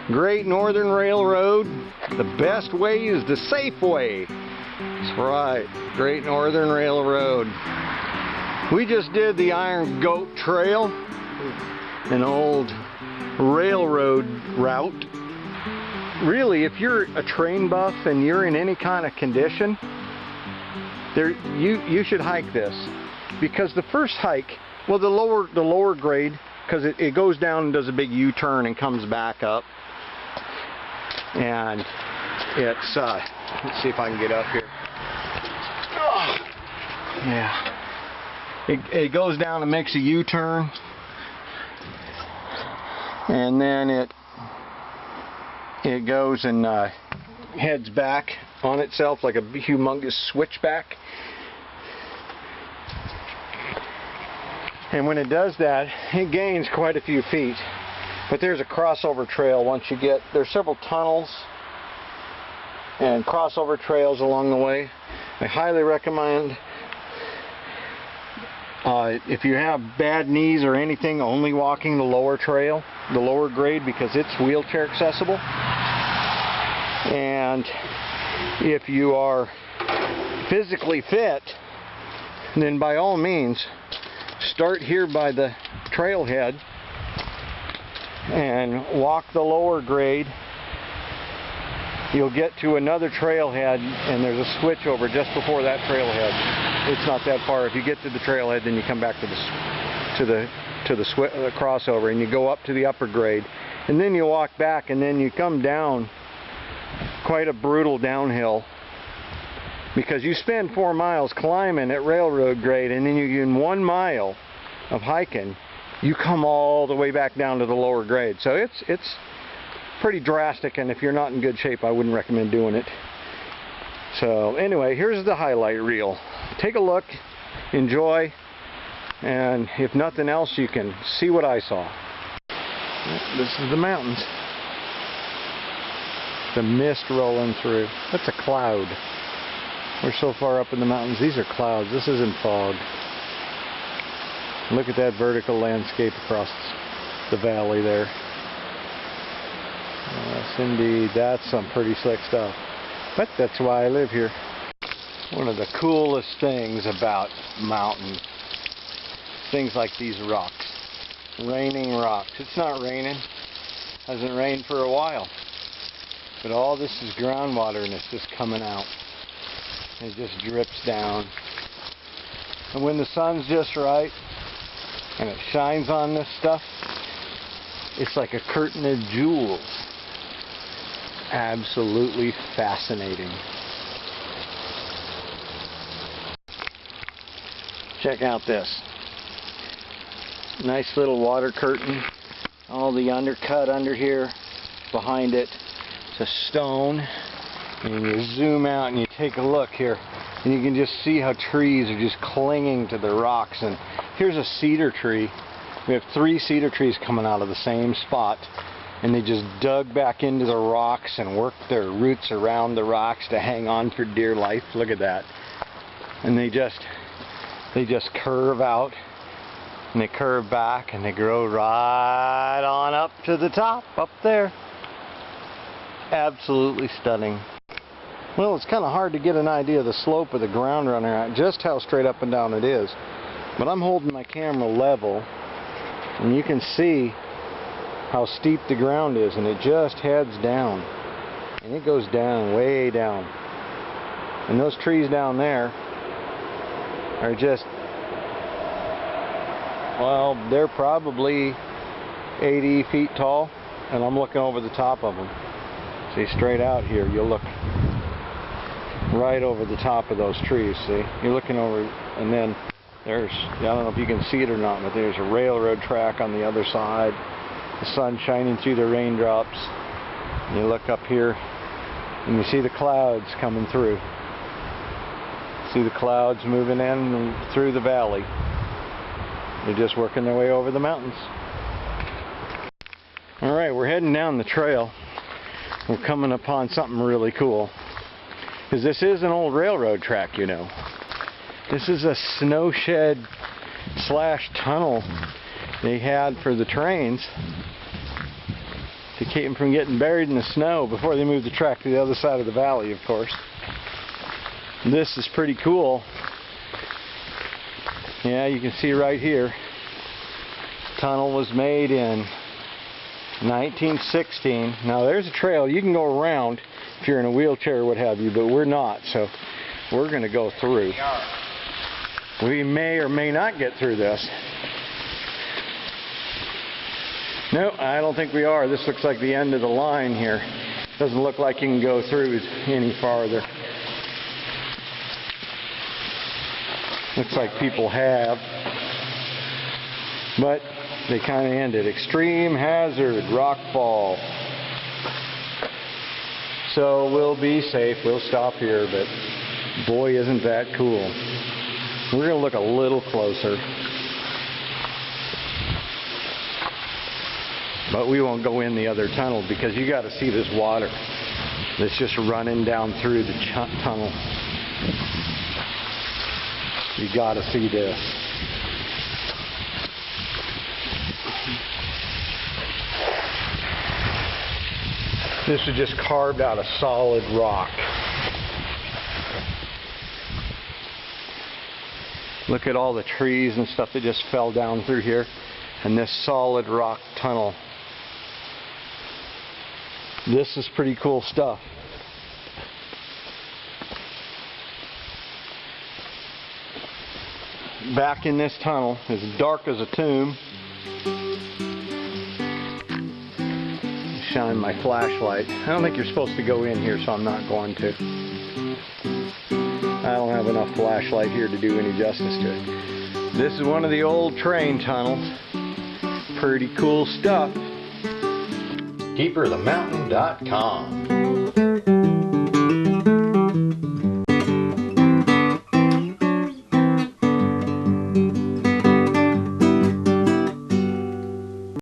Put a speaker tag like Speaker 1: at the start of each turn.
Speaker 1: Great Northern Railroad. The best way is the safe way. That's right, Great Northern Railroad. We just did the Iron Goat Trail, an old railroad route. Really, if you're a train buff and you're in any kind of condition, you should hike this, because the first hike, well, the lower grade, because it goes down and does a big U-turn and comes back up, and it's let's see if I can get up here. Oh, yeah, it goes down and makes a U-turn, and then it goes and heads back on itself like a humongous switchback. And when it does that, it gains quite a few feet. But there's a crossover trail once you get, there's several tunnels and crossover trails along the way. I highly recommend, if you have bad knees or anything, only walking the lower trail, the lower grade, because it's wheelchair accessible. And if you are physically fit, then by all means start here by the trailhead and walk the lower grade. You'll get to another trailhead and there's a switch over just before that trailhead. It's not that far. If you get to the trailhead, then you come back to the crossover and you go up to the upper grade, and then you walk back, and then you come down quite a brutal downhill, because you spend 4 miles climbing at railroad grade, and then you in 1 mile of hiking you come all the way back down to the lower grade. So it's pretty drastic, and if you're not in good shape, I wouldn't recommend doing it. So anyway, here's the highlight reel. Take a look, enjoy, and if nothing else, you can see what I saw. This is the mountains. The mist rolling through. That's a cloud. We're so far up in the mountains. These are clouds. This isn't fog. Look at that vertical landscape across the valley there. Yes, indeed. That's some pretty slick stuff. But that's why I live here. One of the coolest things about mountains, things like these rocks. Raining rocks. It's not raining. Hasn't rained for a while. But all this is groundwater, and it's just coming out. It just drips down. And when the sun's just right and it shines on this stuff, it's like a curtain of jewels. Absolutely fascinating. Check out this. Nice little water curtain. All the undercut under here, behind it. It's a stone, and you zoom out and you take a look here, and you can just see how trees are just clinging to the rocks. And here's a cedar tree. We have 3 cedar trees coming out of the same spot, and they just dug back into the rocks and worked their roots around the rocks to hang on for dear life. Look at that. And they just curve out, and they curve back, and they grow right on up to the top up there. Absolutely stunning. Well, it's kind of hard to get an idea of the slope of the ground running out, just how straight up and down it is. But I'm holding my camera level, and you can see how steep the ground is, and it just heads down. And it goes down, way down. And those trees down there are just, well, they're probably 80 feet tall, and I'm looking over the top of them. See, straight out here, you'll look right over the top of those trees, see? You're looking over, and then there's, I don't know if you can see it or not, but there's a railroad track on the other side. The sun shining through the raindrops. And you look up here, and you see the clouds coming through. See the clouds moving in and through the valley. They're just working their way over the mountains. Alright, we're heading down the trail. We're coming upon something really cool, because this is an old railroad track, you know. This is a snow shed / tunnel they had for the trains. to keep them from getting buried in the snow before they move the track to the other side of the valley, of course. This is pretty cool. Yeah, you can see right here. Tunnel was made in 1916. Now there's a trail you can go around if you're in a wheelchair or what have you, but we're not, so we're going to go through. We may or may not get through this. No, I don't think we are. This looks like the end of the line here. Doesn't look like you can go through any farther. Looks like people have. But they kind of ended. Extreme hazard, rock fall. So we'll be safe. We'll stop here, but boy, isn't that cool. We're going to look a little closer. But we won't go in the other tunnel because you got to see this water that's just running down through the tunnel. You got to see this. This is just carved out of solid rock. Look at all the trees and stuff that just fell down through here, and this solid rock tunnel. This is pretty cool stuff. Back in this tunnel, as dark as a tomb. Shine my flashlight. I don't think you're supposed to go in here, so I'm not going to. I don't have enough flashlight here to do any justice to it. This is one of the old train tunnels. Pretty cool stuff. KeeperOfTheMountain.com